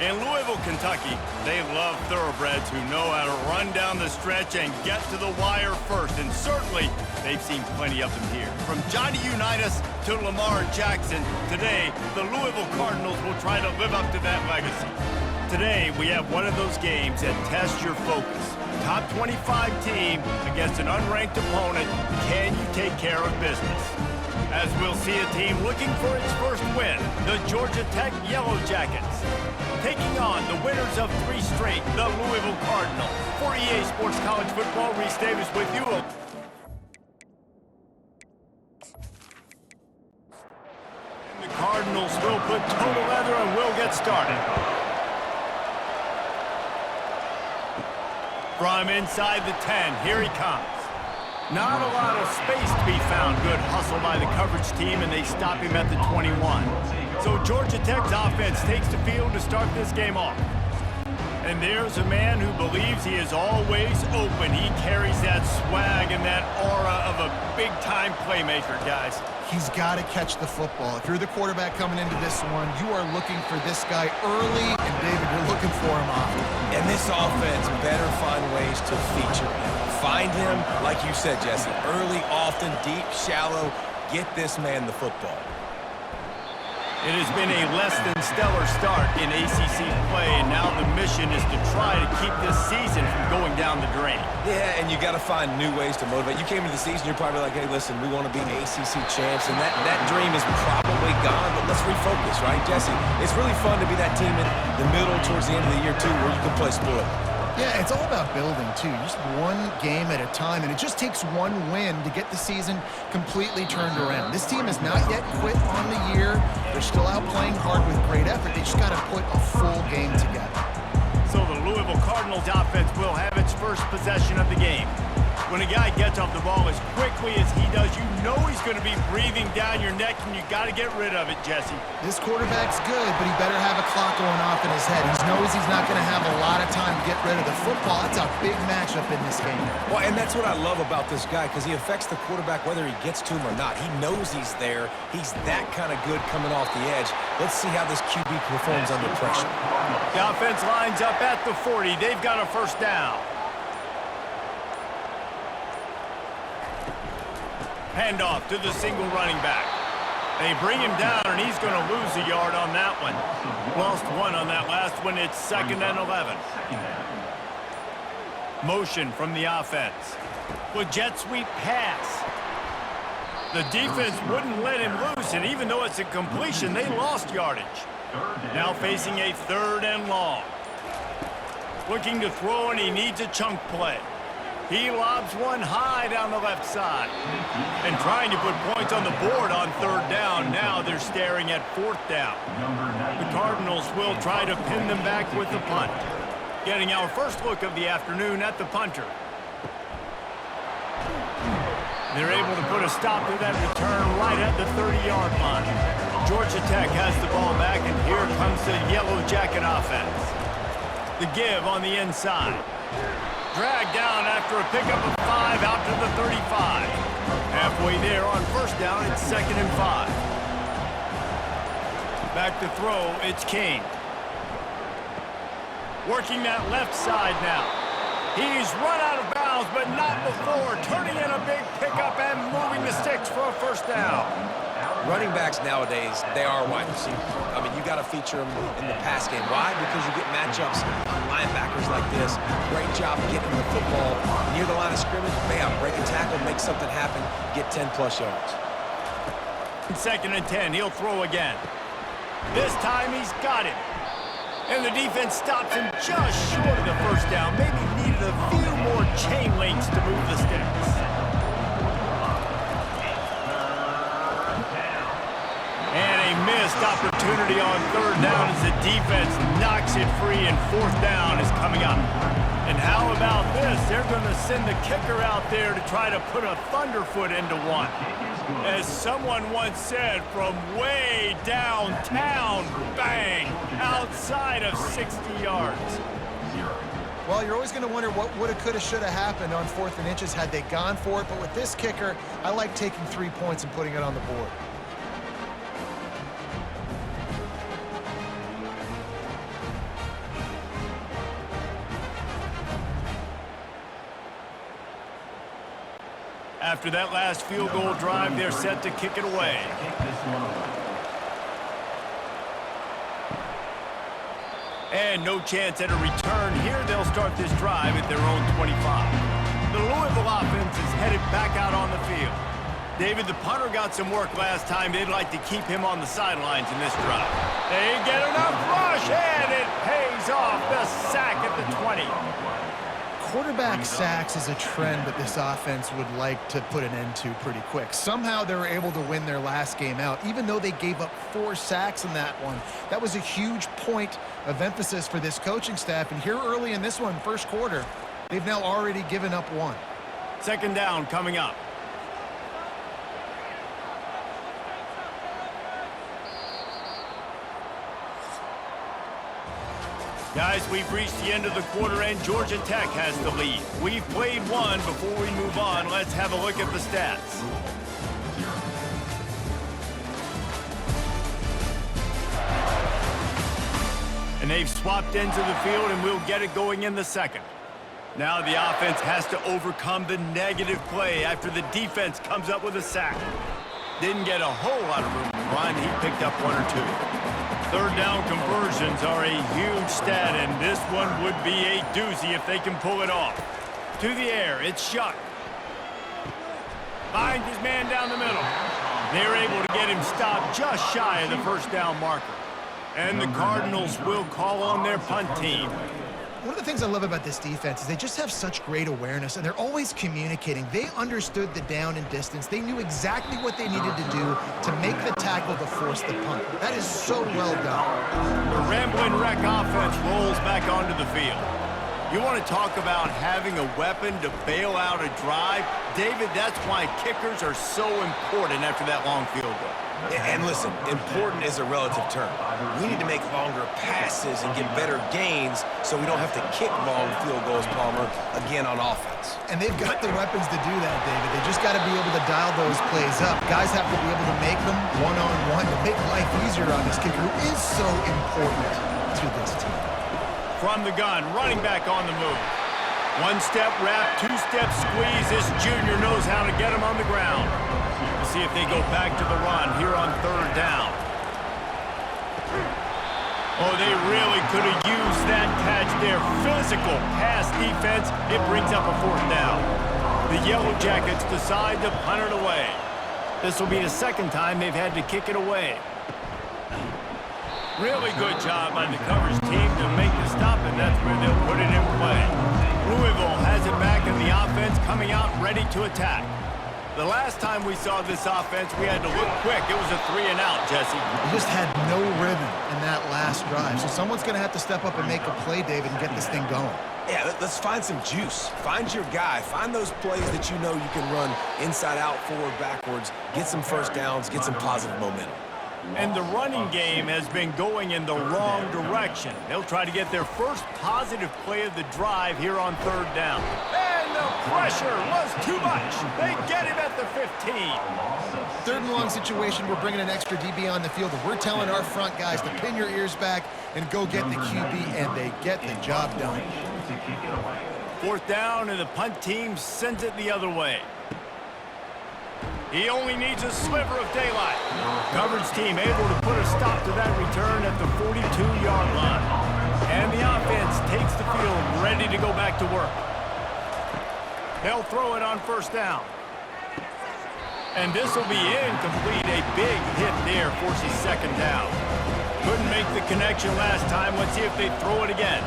In Louisville, Kentucky, they love thoroughbreds who know how to run down the stretch and get to the wire first, and certainly they've seen plenty of them here. From Johnny Unitas to Lamar Jackson, today the Louisville Cardinals will try to live up to that legacy. Today we have one of those games that tests your focus. Top 25 team against an unranked opponent. Can you take care of business? As we'll see a team looking for its first win, the Georgia Tech Yellow Jackets, taking on the winners of 3 straight, the Louisville Cardinals. For EA Sports College Football, Reese Davis with you. And the Cardinals will put total leather and will get started. From inside the 10, here he comes. Not a lot of space to be found. Good hustle by the coverage team, and they stop him at the 21. So Georgia Tech's offense takes the field to start this game off. And there's a man who believes he is always open. He carries that swag and that aura of a big-time playmaker, guys. He's got to catch the football. If you're the quarterback coming into this one, you are looking for this guy early, and David, you're looking for him often. And this offense better find ways to feature him. Find him, like you said, Jesse, early, often, deep, shallow. Get this man the football. It has been a less than stellar start in ACC play, and now the mission is to try to keep this season from going down the drain. Yeah, and you got to find new ways to motivate. You came into the season, you're probably like, hey, listen, we want to be ACC champs, and that dream is probably gone, but let's refocus, right, Jesse? It's really fun to be that team in the middle towards the end of the year, too, where you can play spoiler. Yeah, it's all about building, too. Just one game at a time, and it just takes one win to get the season completely turned around. This team has not yet quit on the year. They're still out playing hard with great effort. They just got to put a full game together. So the Louisville Cardinals offense will have its first possession of the game. When a guy gets off the ball as quickly as he does, you know he's going to be breathing down your neck, and you got to get rid of it, Jesse. This quarterback's good, but he better have a clock going off in his head. He knows he's not going to have a lot of time to get rid of the football. That's a big matchup in this game. Well, and that's what I love about this guy, because he affects the quarterback whether he gets to him or not. He knows he's there. He's that kind of good coming off the edge. Let's see how this QB performs under pressure. The offense lines up at the 40. They've got a first down. Handoff to the single running back. They bring him down, and he's going to lose a yard on that one. Lost 1 on that last one. It's 2nd and 11. Motion from the offense. With jet sweep pass. The defense wouldn't let him loose, and even though it's a completion, they lost yardage. Now facing a 3rd and long. Looking to throw, and he needs a chunk play. He lobs one high down the left side. And trying to put points on the board on 3rd down. Now they're staring at 4th down. The Cardinals will try to pin them back with the punt. Getting our first look of the afternoon at the punter. They're able to put a stop to that return right at the 30-yard line. Georgia Tech has the ball back, and here comes the Yellow Jacket offense. The give on the inside. Dragged down after a pickup of 5 out to the 35. Halfway there on 1st down, it's 2nd and 5. Back to throw, it's King. Working that left side now. He's run out of bounds, but not before. Turning in a big pickup and moving the sticks for a 1st down. Running backs nowadays, they are wide receivers. I mean, you got to feature them in the pass game. Why? Because you get matchups on linebackers like this. Great job getting the football near the line of scrimmage. Bam, break a tackle, make something happen, get 10-plus yards. 2nd and 10, he'll throw again. This time he's got him. And the defense stops him just short of the 1st down. Maybe needed a few more chain links to move the sticks. And a missed opportunity on 3rd down as the defense knocks it free, and 4th down is coming up. And how about this? They're going to send the kicker out there to try to put a thunderfoot into one. As someone once said, from way downtown, bang, outside of 60 yards. Well, you're always going to wonder what woulda, coulda, shoulda happened on 4th and inches had they gone for it. But with this kicker, I like taking 3 points and putting it on the board. After that last field goal drive, they're set to kick it away. And no chance at a return here. They'll start this drive at their own 25. The Louisville offense is headed back out on the field. David, the punter got some work last time. They'd like to keep him on the sidelines in this drive. They get enough rush, and it pays off. The sack at the 20. Quarterback sacks is a trend that this offense would like to put an end to pretty quick. Somehow they were able to win their last game out, even though they gave up 4 sacks in that one. That was a huge point of emphasis for this coaching staff. And here early in this one, first quarter, they've now already given up 1. Second down coming up. Guys, we've reached the end of the quarter, and Georgia Tech has the lead. We've played one. Before we move on, let's have a look at the stats. And they've swapped into the field, and we'll get it going in the second. Now the offense has to overcome the negative play after the defense comes up with a sack. Didn't get a whole lot of room to run. He picked up 1 or 2. Third down conversions are a huge stat, and this one would be a doozy if they can pull it off. To the air, it's Shuck. Finds his man down the middle. They're able to get him stopped just shy of the first down marker. And the Cardinals will call on their punt team. One of the things I love about this defense is they just have such great awareness, and they're always communicating. They understood the down and distance. They knew exactly what they needed to do to make the tackle to force the punt. That is so well done. The Rambling Wreck offense rolls back onto the field. You want to talk about having a weapon to bail out a drive? David, that's why kickers are so important after that long field goal. And listen, important is a relative term. We need to make longer passes and get better gains so we don't have to kick long field goals, Palmer, again on offense. And they've got the weapons to do that, David. They just got to be able to dial those plays up. Guys have to be able to make them one-on-one to make life easier on this kicker, who is so important to this team. From the gun, running back on the move. 1-step wrap, 2-step squeeze. This junior knows how to get him on the ground. We'll see if they go back to the run here on third down. Oh, they really could have used that catch there. Physical pass defense. It brings up a fourth down. The Yellow Jackets decide to punt it away. This will be the second time they've had to kick it away. Really good job by the coverage team to make the stop, and that's where they'll put it in play. Louisville has it back in the offense, coming out ready to attack. The last time we saw this offense, we had to look quick. It was a 3-and-out, Jesse. They just had no rhythm in that last drive. So someone's going to have to step up and make a play, David, and get this thing going. Yeah, let's find some juice. Find your guy. Find those plays that you know you can run inside out, forward, backwards, get some first downs, get some positive momentum. And the running game has been going in the wrong direction. They'll try to get their first positive play of the drive here on third down. And the pressure was too much. They get him at the 15. Third and long situation, we're bringing an extra DB on the field, and we're telling our front guys to pin your ears back and go get the QB, and they get the job done. Fourth down, and the punt team sends it the other way. He only needs a sliver of daylight. Coverage team able to put a stop to that return at the 42-yard line. And the offense takes the field, ready to go back to work. They'll throw it on first down. And this will be incomplete. A big hit there forces second down. Couldn't make the connection last time. Let's see if they throw it again.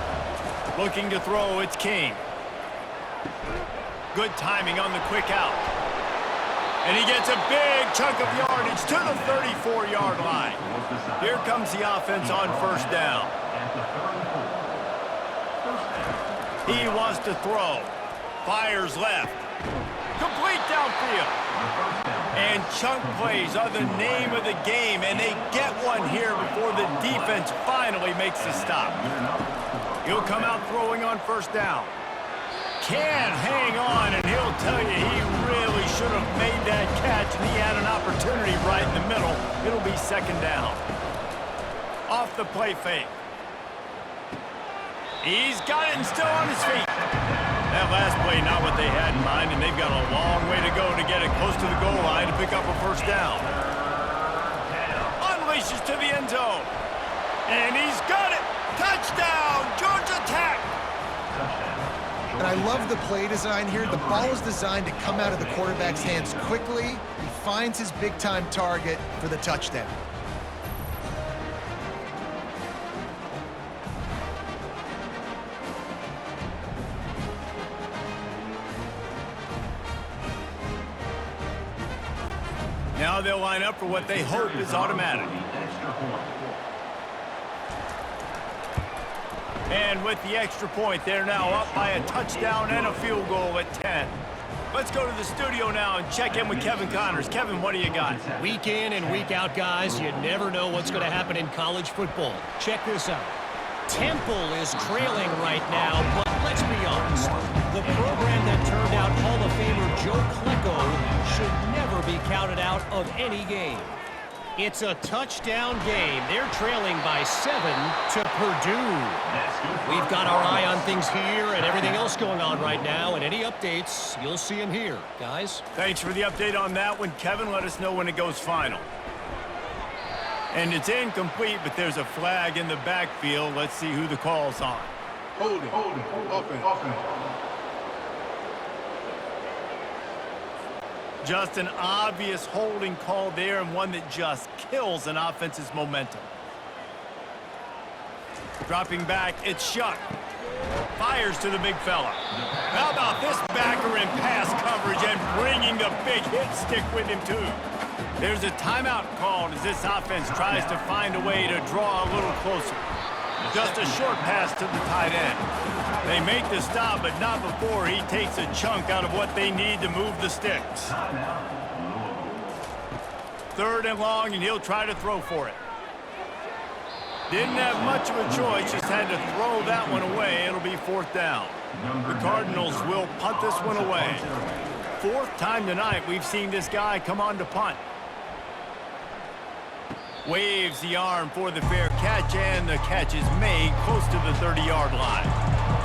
Looking to throw, it's King. Good timing on the quick out. And he gets a big chunk of yardage to the 34-yard line. Here comes the offense on first down. He wants to throw. Fires left. Complete downfield. And chunk plays are the name of the game, and they get one here before the defense finally makes the stop. He'll come out throwing on first down. Can hang on, and he'll tell you he really should have made that catch, and he had an opportunity right in the middle. It'll be second down. Off the play fake. He's got it and still on his feet. That last play not what they had in mind, and they've got a long way to go to get it close to the goal line to pick up a first down. Unleashes to the end zone. And he's got it. Touchdown, Georgia Tech. And I love the play design here. The ball is designed to come out of the quarterback's hands quickly. He finds his big-time target for the touchdown. Now they'll line up for what they hope is automatic. And with the extra point, they're now up by a touchdown and a field goal at 10. Let's go to the studio now and check in with Kevin Connors. Kevin, what do you got? Week in and week out, guys, you never know what's going to happen in college football. Check this out. Temple is trailing right now, but let's be honest. The program that turned out Hall of Famer Joe Klecko should never be counted out of any game. It's a touchdown game. They're trailing by 7 to Purdue. We've got our eye on things here and everything else going on right now, and any updates, you'll see them here, guys. Thanks for the update on that one, Kevin. Let us know when it goes final. And it's incomplete, but there's a flag in the backfield. Let's see who the call's on. Holding, offense. Just an obvious holding call there, and one that just kills an offense's momentum. Dropping back, it's Shuck. Fires to the big fella. How about this backer in pass coverage and bringing the big hit stick with him, too? There's a timeout called as this offense tries to find a way to draw a little closer. Just a short pass to the tight end. They make the stop, but not before he takes a chunk out of what they need to move the sticks. 3rd and long, and he'll try to throw for it. Didn't have much of a choice, just had to throw that one away. It'll be 4th down. The Cardinals will punt this one away. 4th time tonight we've seen this guy come on to punt. Waves the arm for the fair catch, and the catch is made close to the 30-yard line.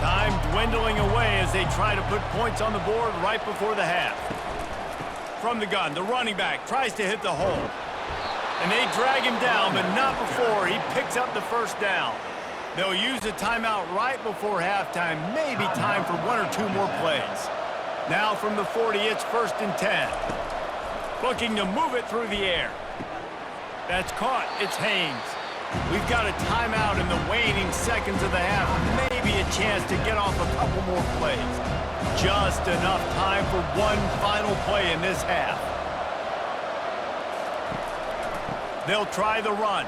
Time dwindling away as they try to put points on the board right before the half. From the gun, the running back tries to hit the hole. And they drag him down, but not before he picks up the first down. They'll use a timeout right before halftime, maybe time for 1 or 2 more plays. Now from the 40, it's 1st and 10. Looking to move it through the air. That's caught. It's Haynes. We've got a timeout in the waning seconds of the half. Maybe a chance to get off a couple more plays. Just enough time for one final play in this half. They'll try the run.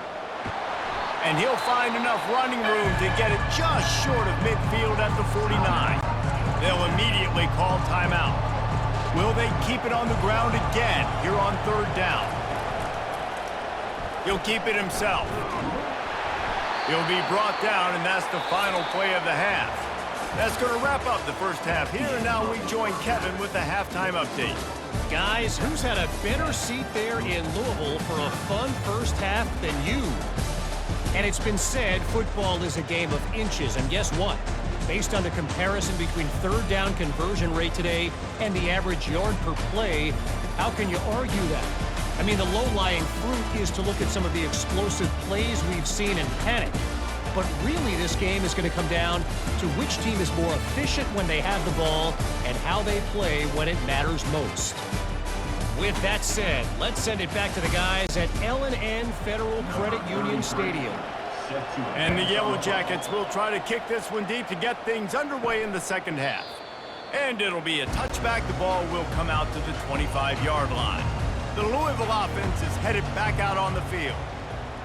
And he'll find enough running room to get it just short of midfield at the 49. They'll immediately call timeout. Will they keep it on the ground again here on 3rd down? He'll keep it himself. He'll be brought down, and that's the final play of the half. That's going to wrap up the first half here, and now we join Kevin with the halftime update. Guys, who's had a better seat there in Louisville for a fun first half than you? And it's been said football is a game of inches, and guess what? Based on the comparison between 3rd down conversion rate today and the average yard per play, how can you argue that? I mean, the low-lying fruit is to look at some of the explosive plays we've seen and panic. But really, this game is going to come down to which team is more efficient when they have the ball and how they play when it matters most. With that said, let's send it back to the guys at L&N Federal Credit Union Stadium. And the Yellow Jackets will try to kick this one deep to get things underway in the second half. And it'll be a touchback. The ball will come out to the 25-yard line. The Louisville offense is headed back out on the field.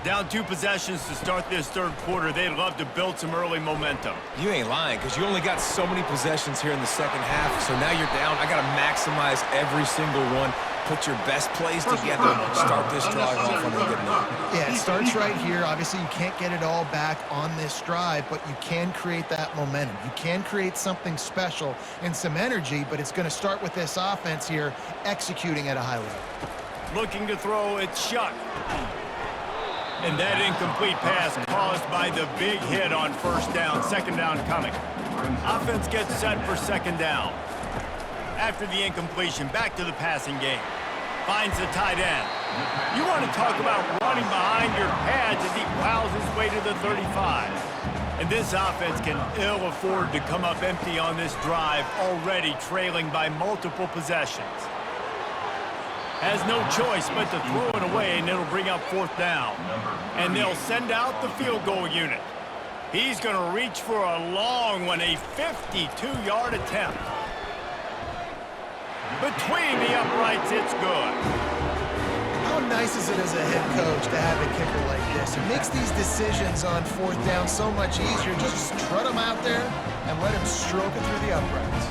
Down 2 possessions to start this 3rd quarter. They'd love to build some early momentum. You ain't lying, because you only got so many possessions here in the second half, so now you're down. I got to maximize every single one. Put your best plays together. Start this drive off on a good note. Yeah, it starts right here. Obviously, you can't get it all back on this drive, but you can create that momentum. You can create something special and some energy, but it's going to start with this offense here executing at a high level. Looking to throw, it's Shuck. And that incomplete pass caused by the big hit on 1st down, 2nd down coming. Offense gets set for second down. After the incompletion, back to the passing game. Finds the tight end. You want to talk about running behind your pads as he plows his way to the 35. And this offense can ill afford to come up empty on this drive, already trailing by multiple possessions. Has no choice but to throw it away, and it'll bring up fourth down. And they'll send out the field goal unit. He's going to reach for a long one, a 52-yard attempt. Between the uprights, it's good. How nice is it as a head coach to have a kicker like this? It makes these decisions on fourth down so much easier. Just trot him out there and let him stroke it through the uprights.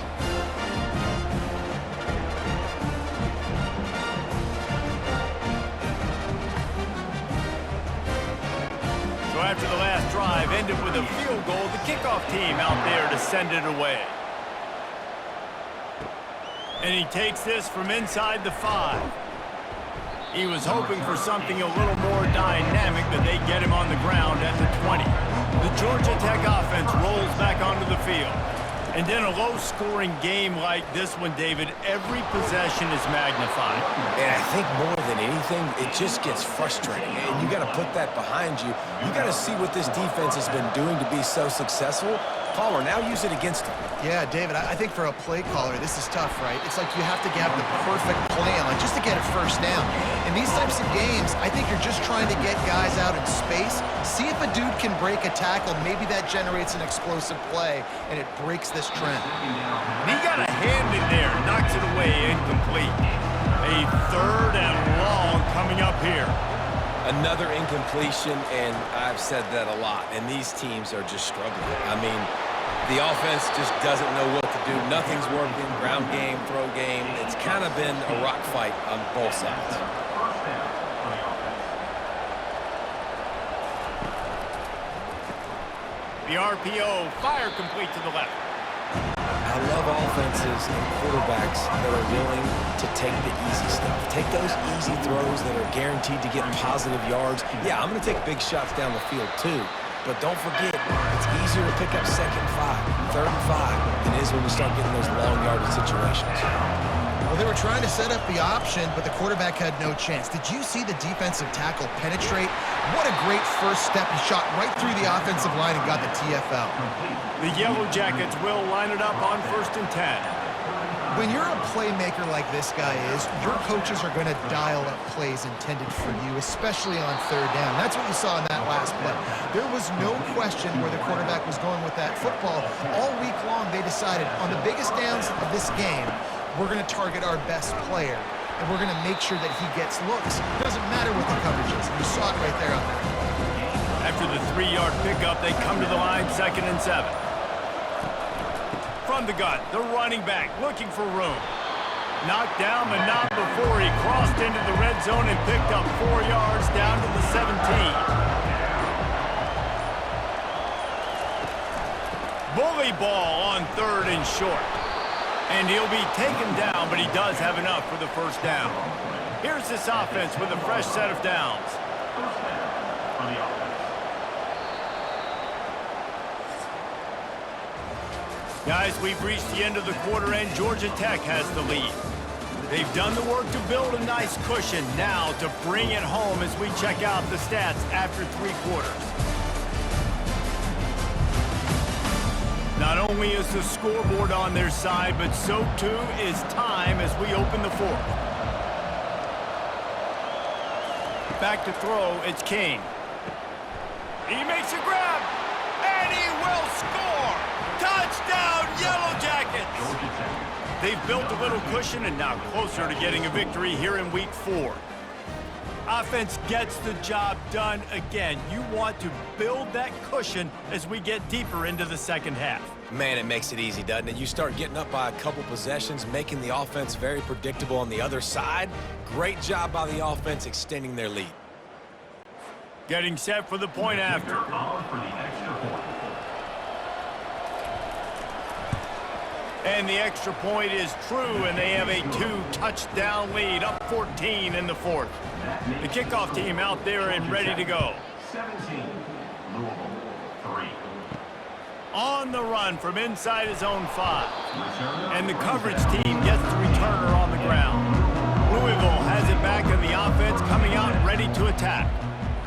So after the last drive ended with a field goal, the kickoff team out there to send it away. And he takes this from inside the 5. He was hoping for something a little more dynamic, but they get him on the ground at the 20. The Georgia Tech offense rolls back onto the field. And in a low-scoring game like this one, David, every possession is magnified. And I think more than anything, it just gets frustrating. And you got to put that behind you. You got to see what this defense has been doing to be so successful. Caller, now use it against him. Yeah, David, I think for a play caller, this is tough, right? It's like you have to have the perfect plan, like just to get a first down. In these types of games, I think you're just trying to get guys out in space, see if a dude can break a tackle. Maybe that generates an explosive play, and it breaks this trend. And he got a hand in there, knocks it away, incomplete. A third and long coming up here. Another incompletion, and I've said that a lot, and these teams are just struggling. I mean, the offense just doesn't know what to do. Nothing's working, ground game, throw game. It's kind of been a rock fight on both sides. The RPO, fire complete to the left. I love offenses and quarterbacks that are willing to take the easy stuff. Take those easy throws that are guaranteed to get positive yards. Yeah, I'm going to take big shots down the field too. But don't forget, it's easier to pick up second and 5, third and 5 than it is when we start getting those long yardage situations. Well, they were trying to set up the option, but the quarterback had no chance. Did you see the defensive tackle penetrate? What a great first step. He shot right through the offensive line and got the TFL. The Yellow Jackets will line it up on 1st and 10. When you're a playmaker like this guy is, your coaches are going to dial up plays intended for you, especially on third down. That's what you saw in that last play. There was no question where the quarterback was going with that football. All week long, they decided on the biggest downs of this game, we're going to target our best player, and we're going to make sure that he gets looks. It doesn't matter what the coverage is. You saw it right there on that. After the 3-yard pickup, they come to the line, 2nd and 7. From the gun, the running back looking for room. Knocked down, but not before he crossed into the red zone and picked up 4 yards down to the 17. Bully ball on 3rd and short. And he'll be taken down, but he does have enough for the first down. Here's this offense with a fresh set of downs. Guys, we've reached the end of the quarter, and Georgia Tech has the lead. They've done the work to build a nice cushion. Now to bring it home as we check out the stats after 3 quarters. Not only is the scoreboard on their side, but so too is time as we open the 4th. Back to throw, it's King. He makes a grab, and he will score! Touchdown, Yellow Jackets! They've built a little cushion and now closer to getting a victory here in week 4. Offense gets the job done again. You want to build that cushion as we get deeper into the second half. Man, it makes it easy, doesn't it? You start getting up by a couple possessions, making the offense very predictable on the other side. Great job by the offense extending their lead. Getting set for the point after. And the extra point is true, and they have a 2-touchdown lead, up 14 in the 4th. The kickoff team out there and ready to go. 17, Louisville, 3. On the run from inside his own 5. And the coverage team gets the returner on the ground. Louisville has it back in the offense, coming out ready to attack.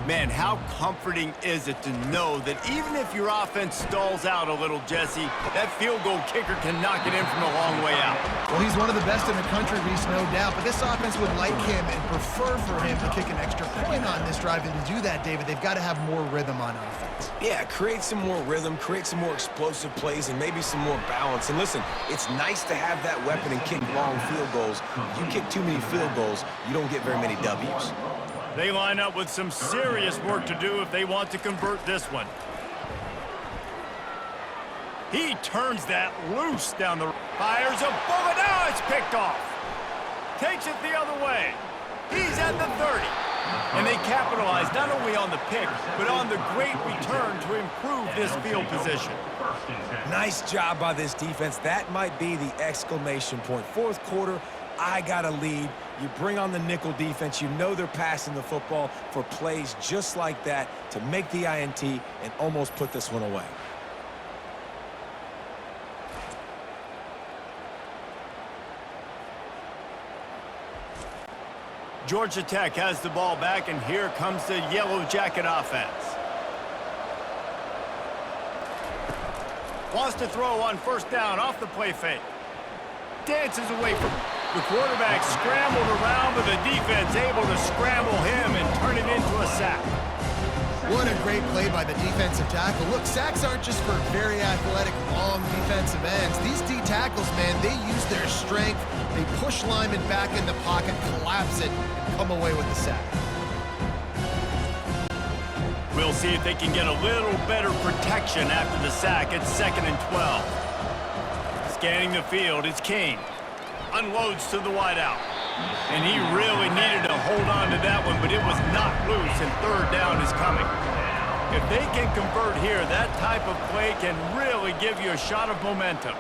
Man, how comforting is it to know that even if your offense stalls out a little, Jesse, that field goal kicker can knock it in from a long way out. Well, he's one of the best in the country, Reese, no doubt. But this offense would like him and prefer for him to kick an extra point on this drive. And to do that, David, they've got to have more rhythm on offense. Yeah, create some more rhythm, create some more explosive plays, and maybe some more balance. And listen, it's nice to have that weapon and kick long field goals. You kick too many field goals, you don't get very many W's. They line up with some serious work to do if they want to convert this one. He turns that loose down the... Fires a bullet. Now it's picked off. Takes it the other way. He's at the 30. And they capitalize not only on the pick, but on the great return to improve this field position. Nice job by this defense. That might be the exclamation point. Fourth quarter, I got a lead. You bring on the nickel defense. You know they're passing the football for plays just like that to make the INT and almost put this one away. Georgia Tech has the ball back, and here comes the Yellow Jacket offense. Wants to throw on first down off the play fake. Dances away from the quarterback, scrambled around, but the defense able to scramble him and turn it into a sack. What a great play by the defensive tackle. Look, sacks aren't just for very athletic, long defensive ends. These D tackles, man, they use their strength. They push linemen back in the pocket, collapse it, and come away with the sack. We'll see if they can get a little better protection after the sack. It's 2nd and 12. Scanning the field, it's King. Unloads to the wideout. And he really needed to hold on to that one, but it was not loose, and third down is coming. If they can convert here, that type of play can really give you a shot of momentum.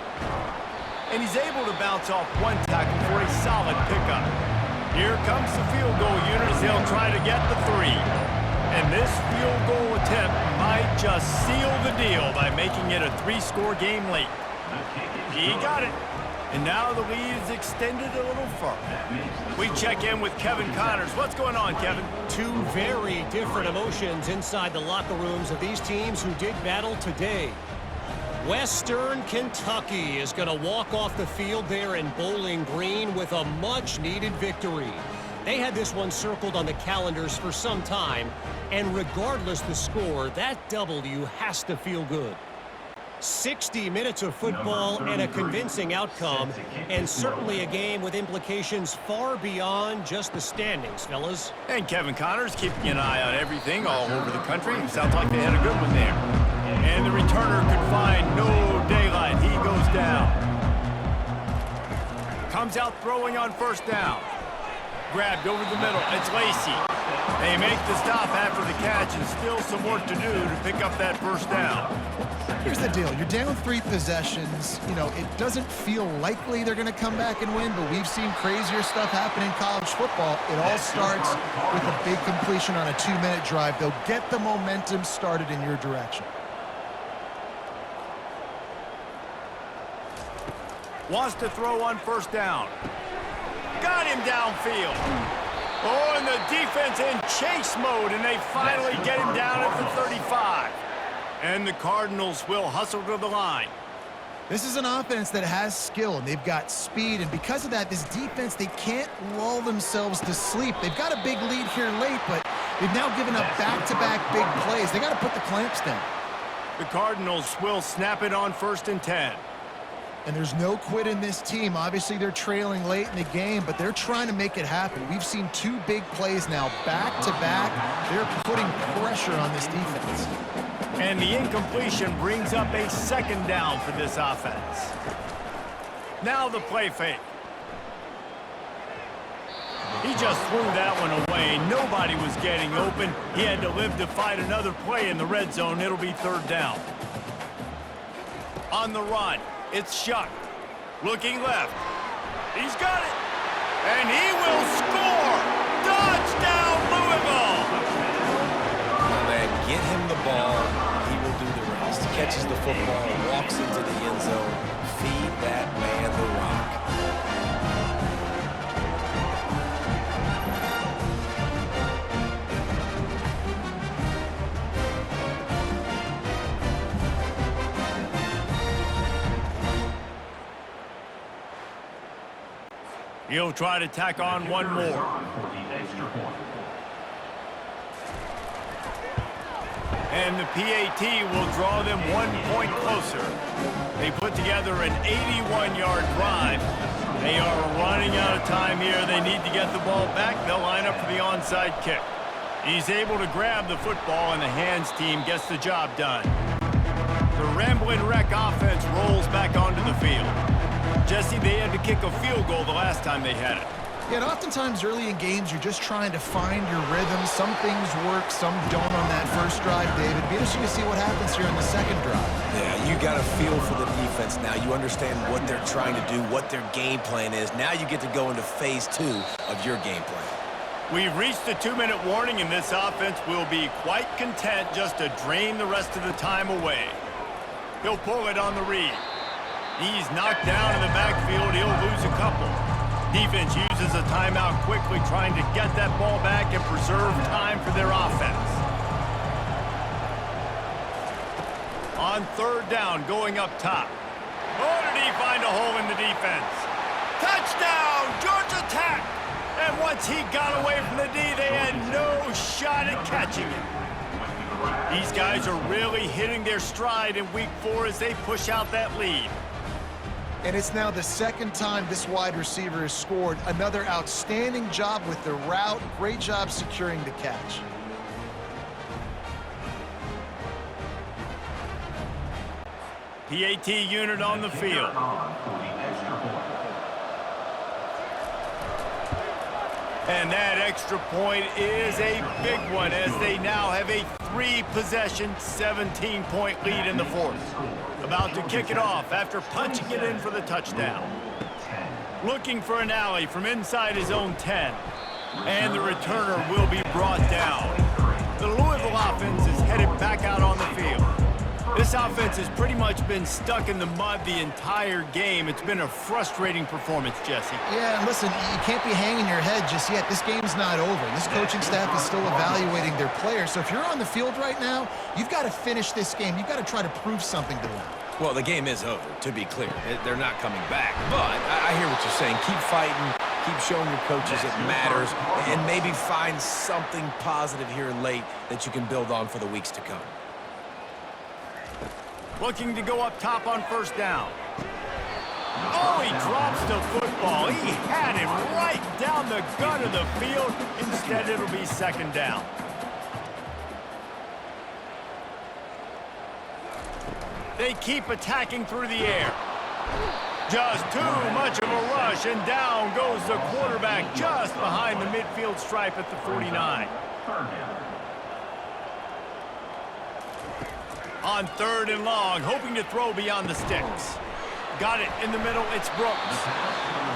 And he's able to bounce off one tackle for a solid pickup. Here comes the field goal unit as they'll try to get the 3. And this field goal attempt might just seal the deal by making it a 3-score game late. He got it. And now the lead is extended a little further. We check in with Kevin Connors. What's going on, Kevin? Two very different emotions inside the locker rooms of these teams who did battle today. Western Kentucky is going to walk off the field there in Bowling Green with a much-needed victory. They had this one circled on the calendars for some time, and regardless the score, that W has to feel good. 60 minutes of football and a convincing outcome, and certainly a game with implications far beyond just the standings, fellas. And Kevin Connors keeping an eye on everything all over the country. Sounds like they had a good one there. And the returner could find no daylight. He goes down. Comes out throwing on first down. Grabbed over the middle. It's Lacey. They make the stop after the catch, and still some work to do to pick up that first down. Here's the deal. You're down 3 possessions. You know, it doesn't feel likely they're going to come back and win, but we've seen crazier stuff happen in college football. It all starts with a big completion on a 2-minute drive. They'll get the momentum started in your direction. Wants to throw on first down. Got him downfield. Oh, and the defense in chase mode, and they finally get him down at the 35. And the Cardinals will hustle to the line. This is an offense that has skill, and they've got speed, and because of that, this defense, they can't lull themselves to sleep. They've got a big lead here late, but they've now given up back-to-back big plays. They got to put the clamps down. The Cardinals will snap it on 1st and 10. And there's no quit in this team. Obviously, they're trailing late in the game, but they're trying to make it happen. We've seen 2 big plays now back-to-back. They're putting pressure on this defense. And the incompletion brings up a 2nd down for this offense. Now the play fake. He just threw that one away. Nobody was getting open. He had to live to fight another play in the red zone. It'll be 3rd down. On the run, it's Shuck. Looking left. He's got it. And he will score. Touchdown, Louisville. Get him the ball, he will do the rest. catches the football, walks into the end zone. Feed that man the rock. He'll try to tack on one more. And the PAT will draw them 1 point closer. They put together an 81-yard drive. They are running out of time here. They need to get the ball back. They'll line up for the onside kick. He's able to grab the football, and the hands team gets the job done. The Ramblin' Wreck offense rolls back onto the field. Jesse, they had to kick a field goal the last time they had it. Yeah, and oftentimes early in games, you're just trying to find your rhythm. Some things work, some don't on that first drive, David. Be interesting to see what happens here in the second drive. Yeah, you got a feel for the defense now. You understand what they're trying to do, what their game plan is. Now you get to go into phase 2 of your game plan. We've reached the 2-minute warning, and this offense will be quite content just to drain the rest of the time away. He'll pull it on the read. He's knocked down in the backfield. He'll lose a couple. Defense uses a timeout quickly, trying to get that ball back and preserve time for their offense. On third down, going up top. Oh, did he find a hole in the defense? Touchdown, Georgia Tech! And once he got away from the D, they had no shot at catching him. These guys are really hitting their stride in week 4 as they push out that lead. And it's now the second time this wide receiver has scored. Another outstanding job with the route. Great job securing the catch. PAT unit on the field. And that extra point is a big one as they now have a 3-possession, 17-point lead in the fourth. About to kick it off after punching it in for the touchdown. Looking for an alley from inside his own 10. And the returner will be brought down. The Louisville offense is headed back out on the field. This offense has pretty much been stuck in the mud the entire game. It's been a frustrating performance, Jesse. Yeah, and listen, you can't be hanging your head just yet. This game's not over. This coaching staff is still evaluating their players. So if you're on the field right now, you've got to finish this game. You've got to try to prove something to them. Well, the game is over, to be clear. They're not coming back. But I hear what you're saying. Keep fighting. Keep showing your coaches it matters. And maybe find something positive here late that you can build on for the weeks to come. Looking to go up top on first down. Oh, he drops the football. He had it right down the gut of the field. Instead, it'll be second down. They keep attacking through the air. Just too much of a rush, and down goes the quarterback just behind the midfield stripe at the 49. On third and long, hoping to throw beyond the sticks. Got it in the middle, it's Brooks.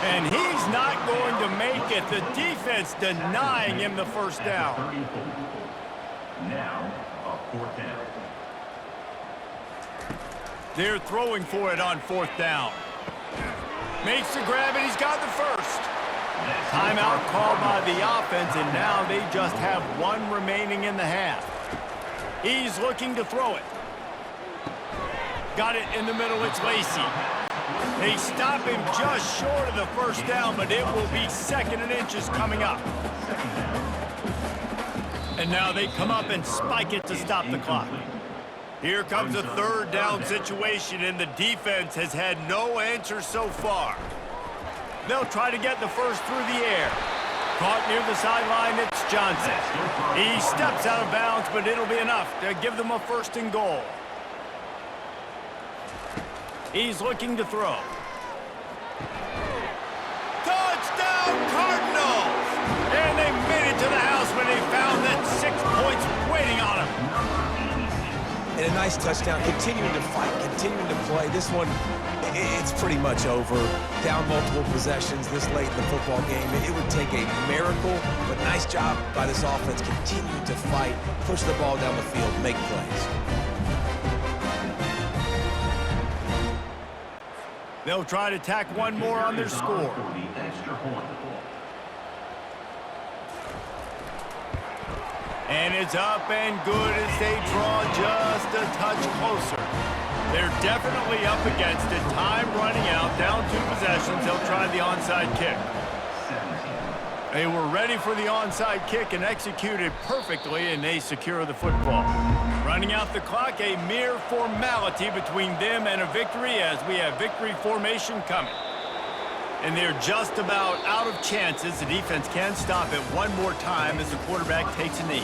And he's not going to make it. The defense denying him the first down. Now, a fourth down. They're throwing for it on fourth down. Makes the grab, and he's got the first. Timeout called by the offense, and now they just have one remaining in the half. He's looking to throw it. Got it in the middle, it's Lacey. They stop him just short of the first down, but it will be second and inches coming up. And now they come up and spike it to stop the clock. Here comes a third down situation, and the defense has had no answer so far. They'll try to get the first through the air. Caught near the sideline, it's Johnson. He steps out of bounds, but it'll be enough to give them a first and goal. He's looking to throw. Touchdown, Cardinals! And they made it to the house when they found that 6 points waiting on them. And a nice touchdown, continuing to fight, continuing to play. This one, it's pretty much over. Down multiple possessions this late in the football game. It would take a miracle, but nice job by this offense, continuing to fight, push the ball down the field, make plays. They'll try to tack one more on their score. And it's up and good as they draw just a touch closer. They're definitely up against it. Time running out, down 2 possessions. They'll try the onside kick. They were ready for the onside kick and executed perfectly, and they secure the football. Running out the clock, a mere formality between them and a victory as we have victory formation coming. And they're just about out of chances. The defense can stop it one more time as the quarterback takes a knee.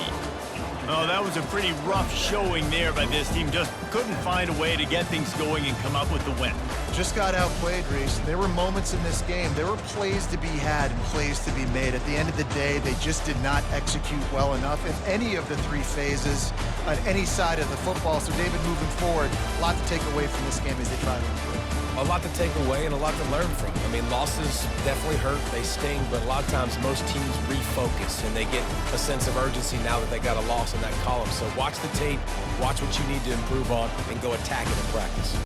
Oh, that was a pretty rough showing there by this team. Just couldn't find a way to get things going and come up with the win. Just got outplayed, Reese. There were moments in this game. There were plays to be had and plays to be made. At the end of the day, they just did not execute well enough in any of the 3 phases on any side of the football. So, David, moving forward, a lot to take away from this game as they try to improve. A lot to take away and a lot to learn from. I mean, losses definitely hurt, they sting, but a lot of times most teams refocus and they get a sense of urgency now that they got a loss in that column. So watch the tape, watch what you need to improve on, and go attack it in practice.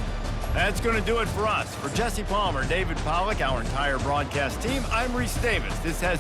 That's going to do it for us. For Jesse Palmer, David Pollack, our entire broadcast team, I'm Reese Davis. This has